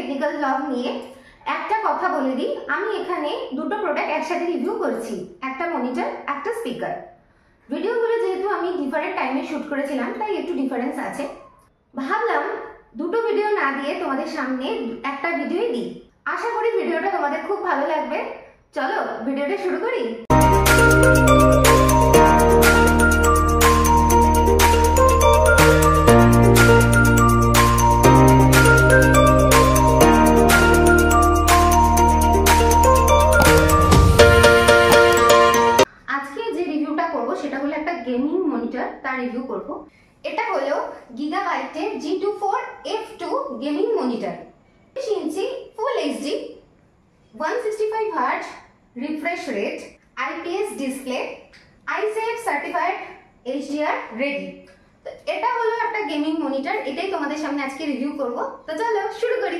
Technical blog নিয়ে। একটা কথা বলে দিই, আমি এখানে দুটো প্রোডাক্ট একসাথে রিভিউ করছি, একটা মনিটর একটা স্পিকার। ভিডিওগুলো যেহেতু আমি ডিফারেন্ট টাইমে শ্যুট করেছিলাম তাই একটু ডিফারেন্স আছে। ভাবলাম দুটো ভিডিও না দিয়ে তোমাদের সামনে একটা ভিডিওই দিই। আশা করি ভিডিওটা তোমাদের খুব ভালো লাগবে। চলো ভিডিওটা শুরু করি। সেটা হলো একটা গেমিং মনিটর, তার রিভিউ করব। এটা হলো গিগাবাইটের G24 F2 gaming monitor, 30 inch full HD 165 hertz refresh rate, IPS display, ISAF certified HDR ready. তো এটা হলো একটা গেমিং মনিটর, এটাই তোমাদের সামনে আজকে রিভিউ করব। তো চলো শুরু করি।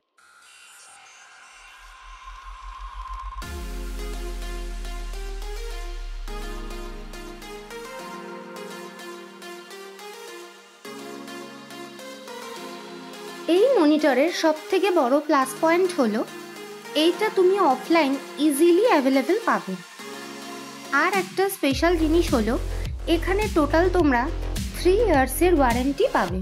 এই মনিটরের সবথেকে বড় প্লাস পয়েন্ট হলো এইটা তুমি অফলাইন ইজিলি অ্যাভেলেবেল পাবে। আর একটা স্পেশাল জিনিস হলো এখানে টোটাল তোমরা 3 ইয়ার্সের ওয়ারেন্টি পাবে।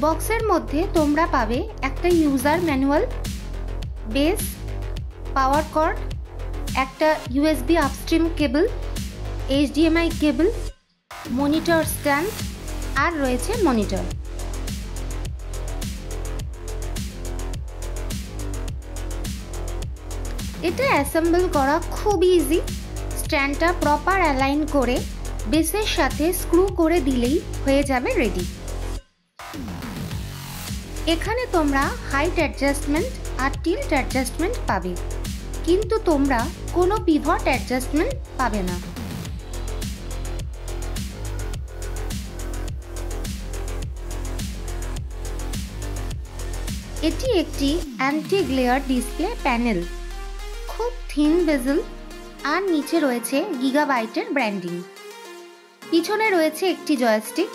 বক্সের মধ্যে তোমরা পাবে একটা user manual, base, power cord, একটা USB upstream cable, HDMI cable, monitor stand আর রয়েছে মনিটর। এটা অ্যাসেম্বল করা খুব ইজি। স্ট্যান্ডটা প্রপার অ্যালাইন করে বেসের সাথে স্ক্রু করে দিলেই হয়ে যাবে রেডি। এখানে তোমরা হাইট অ্যাডজাস্টমেন্ট আর টিল্ট অ্যাডজাস্টমেন্ট পাবে, কিন্তু তোমরা কোনো পিভট অ্যাডজাস্টমেন্ট পাবে না। এটি একটি অ্যান্টি গ্লেয়ার ডিসপ্লে প্যানেল, খুব থিন বেজেল আর নিচে রয়েছে গিগাবাইটের ব্র্যান্ডিং। পিছনে রয়েছে একটি জয়স্টিক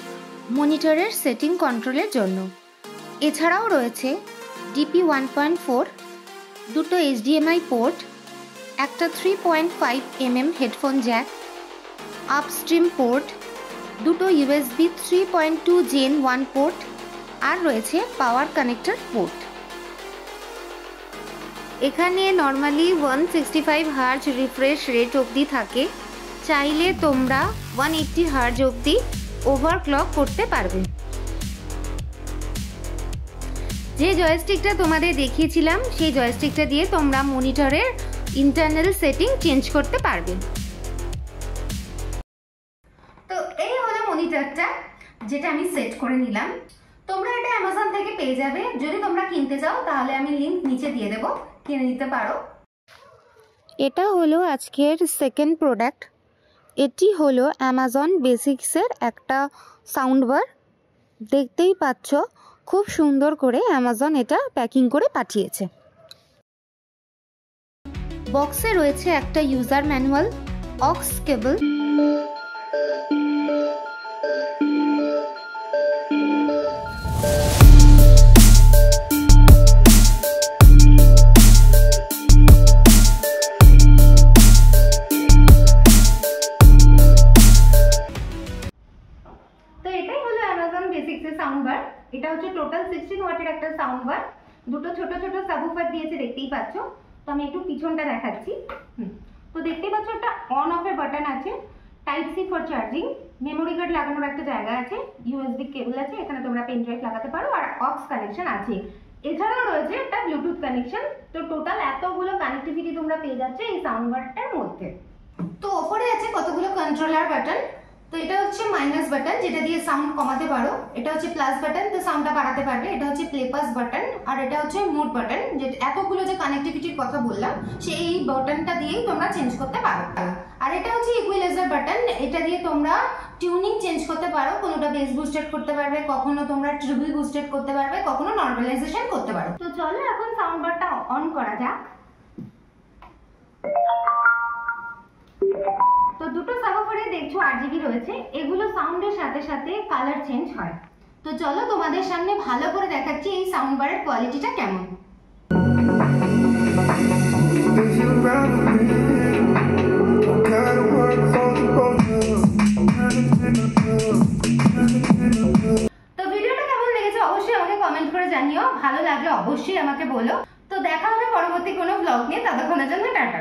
মনিটরের সেটিং কন্ট্রোলের জন্য। এছাড়াও রয়েছে DP 1.4, দুটো HDMI পোর্ট, একটা 3.5mm headphone Jack, upstream port, দুটো USB 3.2 Gen 1 পোর্ট আর রয়েছে পাওয়ার কানেক্টর পোর্ট। এখানে নর্মালি 165 হার্জ রিফ্রেশ রেট অবধি থাকে, চাইলে তোমরা 180 হার্জ অবধি ওভারক্লক করতে পারবে। যে জয়স্টিকটা তোমাদের দেখিয়েছিলাম সেই জয়স্টিকটা দিয়ে তোমরা মনিটরের ইন্টারনাল সেটিং চেঞ্জ করতে পারবে। তো এই হলো মনিটরটা, যেটা আমি সেট করে নিলাম। তোমরা এটা অ্যামাজন থেকে পেয়ে যাবে। যদি তোমরা কিনতে চাও তাহলে আমি লিংক নিচে দিয়ে দেবো, কিনে নিতে পারো। এটা হলো আজকের সেকেন্ড প্রোডাক্ট। এটি হলো অ্যামাজন বেসিক্সের একটা সাউন্ড বার। দেখতেই পাচ্ছ খুব সুন্দর করে অ্যামাজন এটা প্যাকিং করে পাঠিয়েছে। বক্সে রয়েছে একটা ইউজার ম্যানুয়াল, অক্স কেবল, সাউন্ড বার। এটা হচ্ছে টোটাল 16 ওয়াটের একটা সাউন্ড বার। দুটো ছোট ছোট সাবউফার দিয়েছে, দেখতেই পাচ্ছ। তো আমি একটু পিছনটা দেখাচ্ছি। তো দেখতেই পাচ্ছ একটা অন অফ এর বাটন আছে, type C for charging, memory card লাগানোর একটা জায়গা আছে, USB কেবল আছে, এখানে তোমরা পেন ড্রাইভ লাগাতে পারো, আর অক্স কানেকশন আছে। এছাড়াও রয়েছে একটা ব্লুটুথ কানেকশন। তো টোটাল এতগুলো কানেক্টিভিটি তোমরা পেয়ে যাচ্ছে এই সাউন্ড বারটার মধ্যে। তো ওপরে আছে কতগুলো কন্ট্রোলার বাটন। তো এটা হচ্ছে মাইনাস বাটন, যেটা দিয়ে সাউন্ড কমাতে পারো। এটা হচ্ছে প্লাস বাটন, তো সাউন্ডটা বাড়াতে পারবে। এটা হচ্ছে প্লে পাস বাটন, আর এটা হচ্ছে মোড বাটন। যে এতগুলো যে কানেক্টিভিটির কথা বললাম সেই বাটনটা দিয়েই তোমরা চেঞ্জ করতে পারো। আর এটা হচ্ছে ইকুয়ালাইজার বাটন, এটা দিয়ে তোমরা টিউনিং চেঞ্জ করতে পারো। কোনোটা বেস বুস্টেড করতে পারবে, কখনো তোমরা ট্রিবল বুস্টেড করতে পারবে, কখনো নর্মালাইজেশন করতে পারো। তো চলো এখন সাউন্ড বারটা অন করা যাক। তো দুটো সাবউফারে দেখছো RGB রয়েছে, এগুলো সাউন্ডের সাথে সাথে কালার চেঞ্জ হয়। তো চলো তোমাদের সামনে ভালো করে দেখাচ্ছি এই সাউন্ড বারের কোয়ালিটিটা কেমন। তো ভিডিওটা কেমন লেগেছে অবশ্যই আমাকে কমেন্ট করে জানিও, ভালো লাগলে অবশ্যই আমাকে বলো। তো দেখা হবে পরবর্তী কোনো ব্লগ নিয়ে, ততক্ষণের জন্য টাটা।